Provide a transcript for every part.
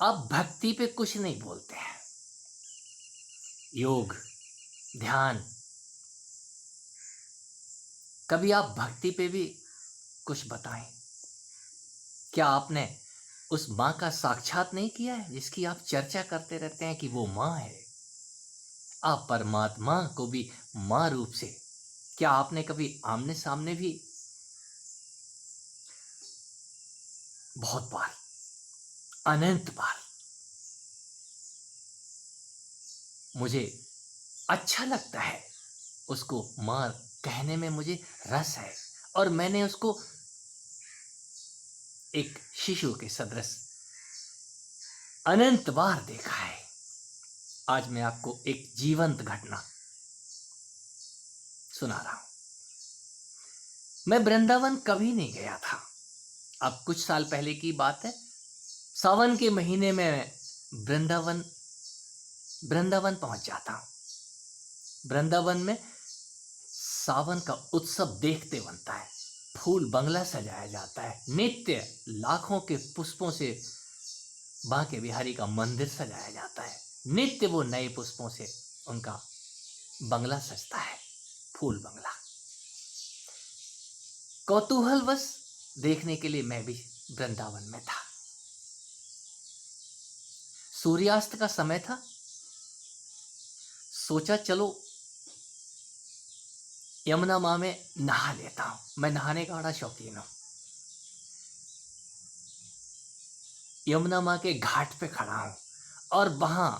आप भक्ति पे कुछ नहीं बोलते हैं। योग, ध्यान, कभी आप भक्ति पे भी कुछ बताएं। क्या आपने उस माँ का साक्षात नहीं किया है जिसकी आप चर्चा करते रहते हैं कि वो माँ है? आप परमात्मा को भी माँ रूप से क्या आपने कभी आमने सामने भी? बहुत बार, अनंत बार। मुझे अच्छा लगता है उसको माँ कहने में, मुझे रस है और मैंने उसको एक शिशु के सदृश अनंत बार देखा है। आज मैं आपको एक जीवंत घटना सुना रहा हूं। मैं वृंदावन कभी नहीं गया था। अब कुछ साल पहले की बात है। सावन के महीने में मैं वृंदावन पहुंच जाता हूं। वृंदावन में सावन का उत्सव देखते बनता है। फूल बंगला सजाया जाता है। नित्य लाखों के पुष्पों से बांके बिहारी का मंदिर सजाया जाता है। नित्य वो नए पुष्पों से उनका बंगला सजता है, फूल बंगला। कौतूहलवश देखने के लिए मैं भी वृंदावन में था। सूर्यास्त का समय था। सोचा चलो यमुना माँ में नहा लेता हूं। मैं नहाने का बड़ा शौकीन हूं। यमुना माँ के घाट पे खड़ा हूं और वहां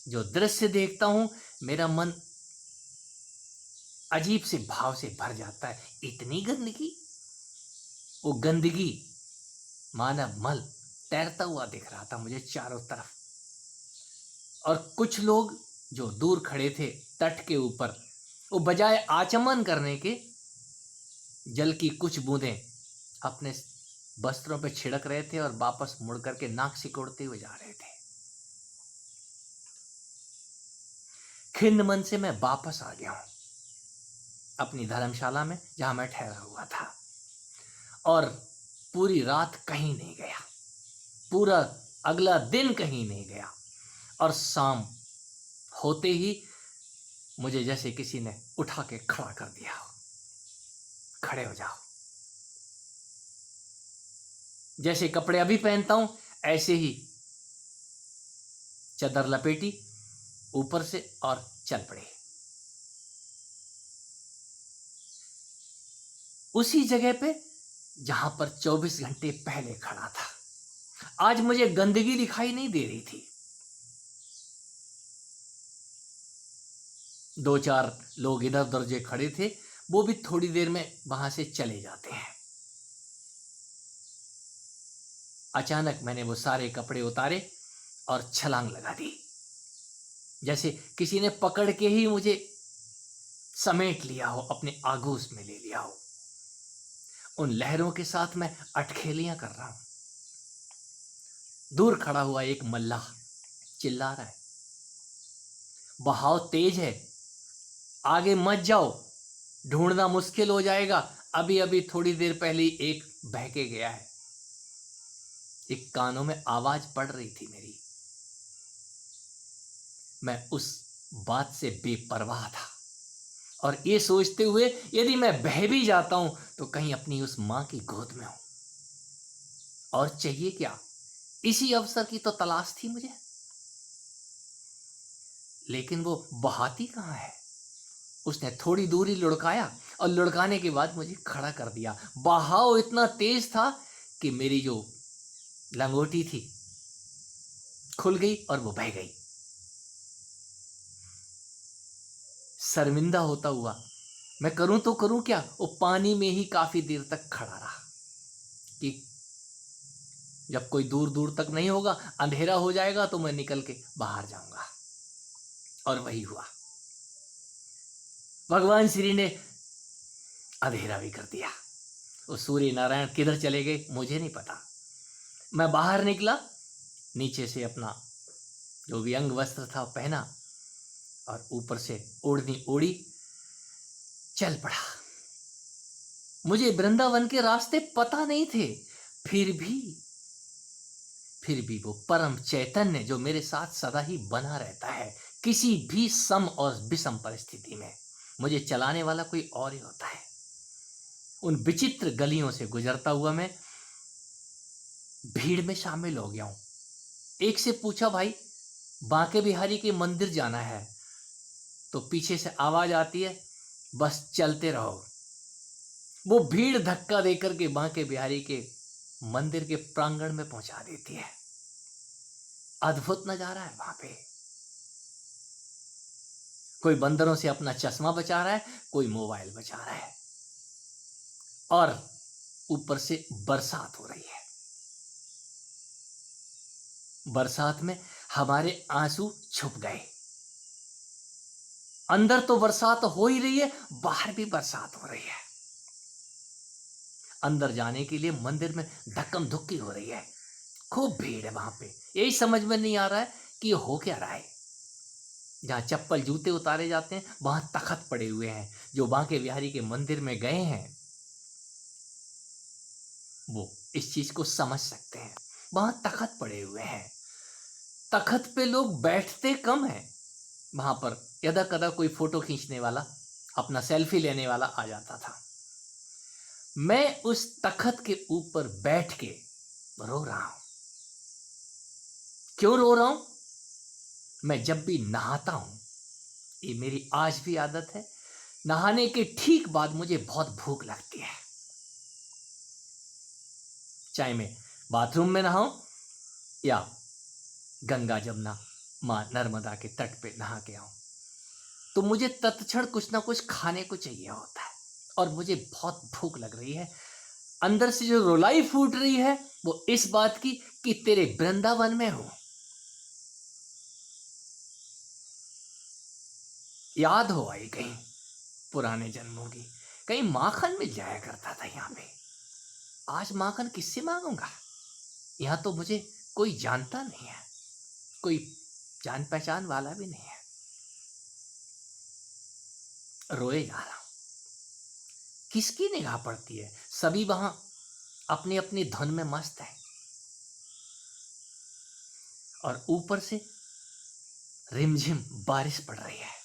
जो दृश्य देखता हूं, मेरा मन अजीब से भाव से भर जाता है। इतनी गंदगी, वो गंदगी, मानव मल तैरता हुआ दिख रहा था मुझे चारों तरफ। और कुछ लोग जो दूर खड़े थे तट के ऊपर, वो बजाय आचमन करने के जल की कुछ बूंदें अपने वस्त्रों पे छिड़क रहे थे और वापस मुड़ करके नाक सिकोड़ते हुए जा रहे थे। खिन्न मन से मैं वापस आ गया हूं अपनी धर्मशाला में जहां मैं ठहरा हुआ था और पूरी रात कहीं नहीं गया। पूरा अगला दिन कहीं नहीं गया और शाम होते ही मुझे जैसे किसी ने उठा के खड़ा कर दिया हो। खड़े हो जाओ। जैसे कपड़े अभी पहनता हूं ऐसे ही चादर लपेटी ऊपर से और चल पड़े। उसी जगह पे जहां पर 24 घंटे पहले खड़ा था। आज मुझे गंदगी दिखाई नहीं दे रही थी। दो चार लोग इधर उधर जो खड़े थे वो भी थोड़ी देर में वहां से चले जाते हैं। अचानक मैंने वो सारे कपड़े उतारे और छलांग लगा दी। जैसे किसी ने पकड़ के ही मुझे समेट लिया हो, अपने आगोश में ले लिया हो। उन लहरों के साथ मैं अटखेलियां कर रहा हूं। दूर खड़ा हुआ एक मल्लाह चिल्ला रहा है, बहाव तेज है, आगे मत जाओ, ढूंढना मुश्किल हो जाएगा। अभी अभी थोड़ी देर पहले एक बह के गया है। एक कानों में आवाज पड़ रही थी मेरी। मैं उस बात से बेपरवाह था और ये सोचते हुए यदि मैं बह भी जाता हूं तो कहीं अपनी उस मां की गोद में हूं। और चाहिए क्या, इसी अवसर की तो तलाश थी मुझे। लेकिन वो बहाती कहां है? उसने थोड़ी दूरी लुढ़काया और लुढ़काने के बाद मुझे खड़ा कर दिया। बहाव इतना तेज था कि मेरी जो लंगोटी थी खुल गई और वो बह गई। शर्मिंदा होता हुआ मैं करूं तो करूं क्या, वो पानी में ही काफी देर तक खड़ा रहा कि जब कोई दूर दूर तक नहीं होगा, अंधेरा हो जाएगा तो मैं निकल के बाहर जाऊंगा। और वही हुआ। भगवान श्री ने अंधेरा भी कर दिया। वो सूर्य नारायण किधर चले गए मुझे नहीं पता। मैं बाहर निकला, नीचे से अपना जो भी अंग वस्त्र था पहना और ऊपर से ओढ़नी ओढ़ी, चल पड़ा। मुझे वृंदावन के रास्ते पता नहीं थे, फिर भी वो परम चैतन्य जो मेरे साथ सदा ही बना रहता है, किसी भी सम और विषम परिस्थिति में मुझे चलाने वाला कोई और ही होता है। उन विचित्र गलियों से गुजरता हुआ मैं भीड़ में शामिल हो गया हूं। एक से पूछा, भाई बांके बिहारी के मंदिर जाना है? तो पीछे से आवाज आती है, बस चलते रहो। वो भीड़ धक्का देकर के बांके बिहारी के मंदिर के प्रांगण में पहुंचा देती है। अद्भुत नजारा है वहां पे। कोई बंदरों से अपना चश्मा बचा रहा है, कोई मोबाइल बचा रहा है, और ऊपर से बरसात हो रही है। बरसात में हमारे आंसू छुप गए। अंदर तो बरसात हो ही रही है, बाहर भी बरसात हो रही है। अंदर जाने के लिए मंदिर में धक्कम धुक्की हो रही है, खूब भीड़ है वहां पे। यही समझ में नहीं आ रहा है कि ये हो क्या रहा है। जहां चप्पल जूते उतारे जाते हैं वहां तखत पड़े हुए हैं। जो बांके बिहारी के मंदिर में गए हैं वो इस चीज को समझ सकते हैं। वहां तखत पड़े हुए हैं। तखत पे लोग बैठते कम हैं। वहां पर यदा कदा कोई फोटो खींचने वाला, अपना सेल्फी लेने वाला आ जाता था। मैं उस तखत के ऊपर बैठ के रो रहा हूं। क्यों रो रहा हूं? मैं जब भी नहाता हूं, ये मेरी आज भी आदत है, नहाने के ठीक बाद मुझे बहुत भूख लगती है। चाहे मैं बाथरूम में नहाऊं या गंगा जमुना मां नर्मदा के तट पे नहा के आऊं, तो मुझे तत्क्षण कुछ ना कुछ खाने को चाहिए होता है। और मुझे बहुत भूख लग रही है। अंदर से जो रुलाई फूट रही है वो इस बात की कि तेरे वृंदावन में हूं। याद हो आई कहीं पुराने जन्मों की। कहीं माखन मिल जाया करता था यहाँ पे। आज माखन किससे मांगूंगा? यहाँ तो मुझे कोई जानता नहीं है, कोई जान पहचान वाला भी नहीं है। रोए जा रहा हूं। किसकी निगाह पड़ती है? सभी वहां अपनी अपनी धुन में मस्त है, और ऊपर से रिमझिम बारिश पड़ रही है।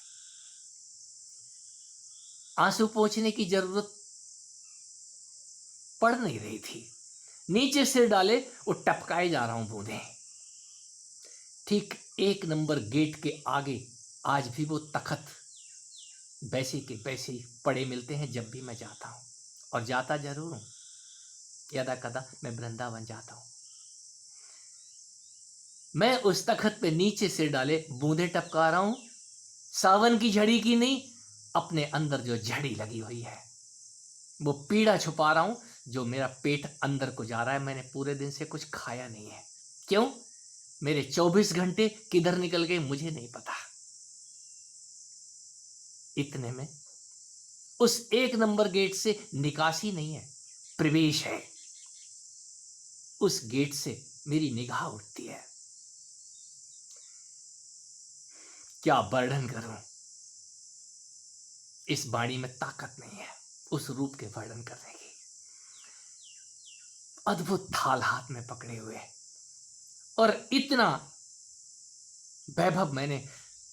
आंसू पोंछने की जरूरत पड़ नहीं रही थी। नीचे सिर डाले वो टपकाए जा रहा हूं बूंदे। ठीक 1 नंबर गेट के आगे आज भी वो तखत वैसे के वैसे ही पड़े मिलते हैं जब भी मैं जाता हूं, और जाता जरूर हूं। यदा कदा मैं वृंदावन जाता हूं। मैं उस तखत पे नीचे सिर डाले बूंदे टपका रहा हूं। सावन की झड़ी की नहीं, अपने अंदर जो झड़ी लगी हुई है वो पीड़ा छुपा रहा हूं। जो मेरा पेट अंदर को जा रहा है, मैंने पूरे दिन से कुछ खाया नहीं है। क्यों? मेरे 24 घंटे किधर निकल गए मुझे नहीं पता। इतने में उस 1 नंबर गेट से निकासी नहीं है, प्रवेश है। उस गेट से मेरी निगाह उठती है। क्या वर्णन करूं? इस वाणी में ताकत नहीं है उस रूप के वर्णन करने की। अद्भुत थाल हाथ में पकड़े हुए, और इतना वैभव मैंने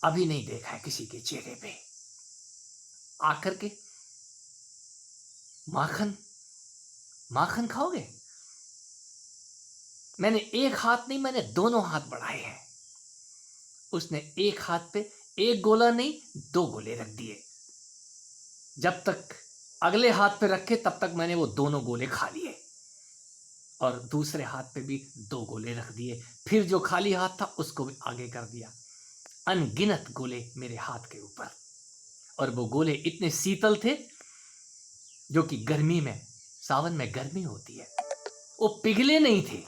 अभी नहीं देखा है किसी के चेहरे पे। आकर के, माखन माखन खाओगे? मैंने एक हाथ नहीं, मैंने दोनों हाथ बढ़ाए हैं। उसने एक हाथ पे एक गोला नहीं 2 गोले रख दिए। जब तक अगले हाथ पे रखे तब तक मैंने वो दोनों गोले खा लिए, और दूसरे हाथ पे भी 2 गोले रख दिए। फिर जो खाली हाथ था उसको भी आगे कर दिया। अनगिनत गोले मेरे हाथ के ऊपर, और वो गोले इतने शीतल थे जो कि गर्मी में, सावन में गर्मी होती है, वो पिघले नहीं थे।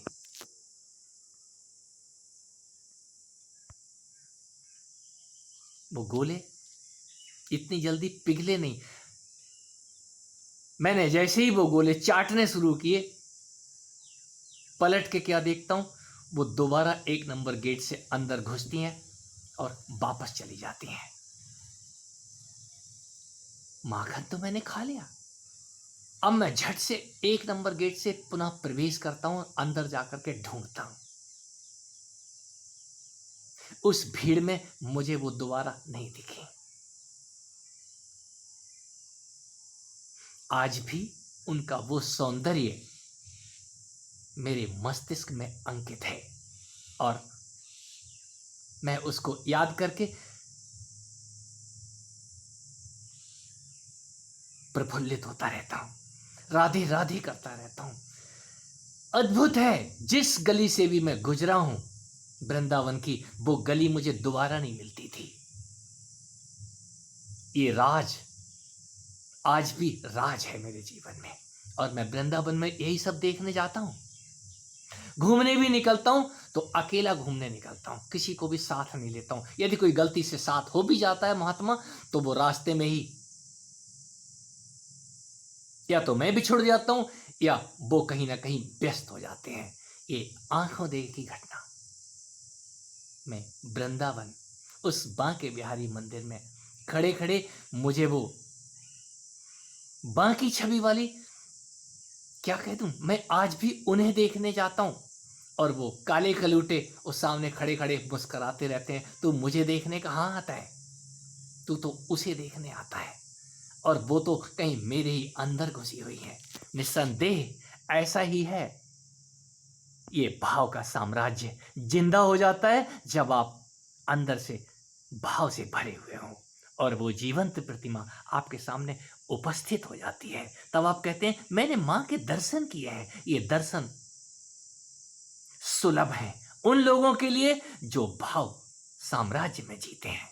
वो गोले इतनी जल्दी पिघले नहीं। मैंने जैसे ही वो गोले चाटने शुरू किए, पलट के क्या देखता हूं, वो दोबारा 1 नंबर गेट से अंदर घुसती हैं और वापस चली जाती हैं। माखन तो मैंने खा लिया। अब मैं झट से 1 नंबर गेट से पुनः प्रवेश करता हूं, अंदर जाकर के ढूंढता हूं उस भीड़ में मुझे वो दोबारा नहीं दिखी। आज भी उनका वो सौंदर्य मेरे मस्तिष्क में अंकित है और मैं उसको याद करके प्रफुल्लित होता रहता हूँ, राधे राधे करता रहता हूँ। अद्भुत है, जिस गली से भी मैं गुजरा हूं वृंदावन की, वो गली मुझे दोबारा नहीं मिलती थी। ये राज आज भी राज है मेरे जीवन में और मैं वृंदावन में यही सब देखने जाता हूं। घूमने भी निकलता हूं तो अकेला घूमने निकलता हूं, किसी को भी साथ नहीं लेता हूं। यदि कोई गलती से साथ हो भी जाता है महात्मा, तो वो रास्ते में ही या तो मैं बिछुड़ जाता हूं या वो कहीं ना कहीं व्यस्त हो जाते हैं। ये आंखों देखी घटना। मैं वृंदावन उस बांके बिहारी मंदिर में खड़े खड़े मुझे वो बांकी छवि वाली क्या कह दूं, मैं आज भी उन्हें देखने जाता हूं और वो काले कलूटे उस सामने खड़े खड़े मुस्कुराते रहते हैं। तू मुझे देखने कहाँ आता है, तू तो उसे देखने आता है और वो तो कहीं मेरे ही अंदर घुसी हुई है। निस्संदेह ऐसा ही है। ये भाव का साम्राज्य जिंदा हो जाता है जब आप अंदर से भाव से भरे हुए हों और वो जीवंत प्रतिमा आपके सामने उपस्थित हो जाती है। तब आप कहते हैं मैंने मां के दर्शन किए हैं। ये दर्शन सुलभ है उन लोगों के लिए जो भाव साम्राज्य में जीते हैं।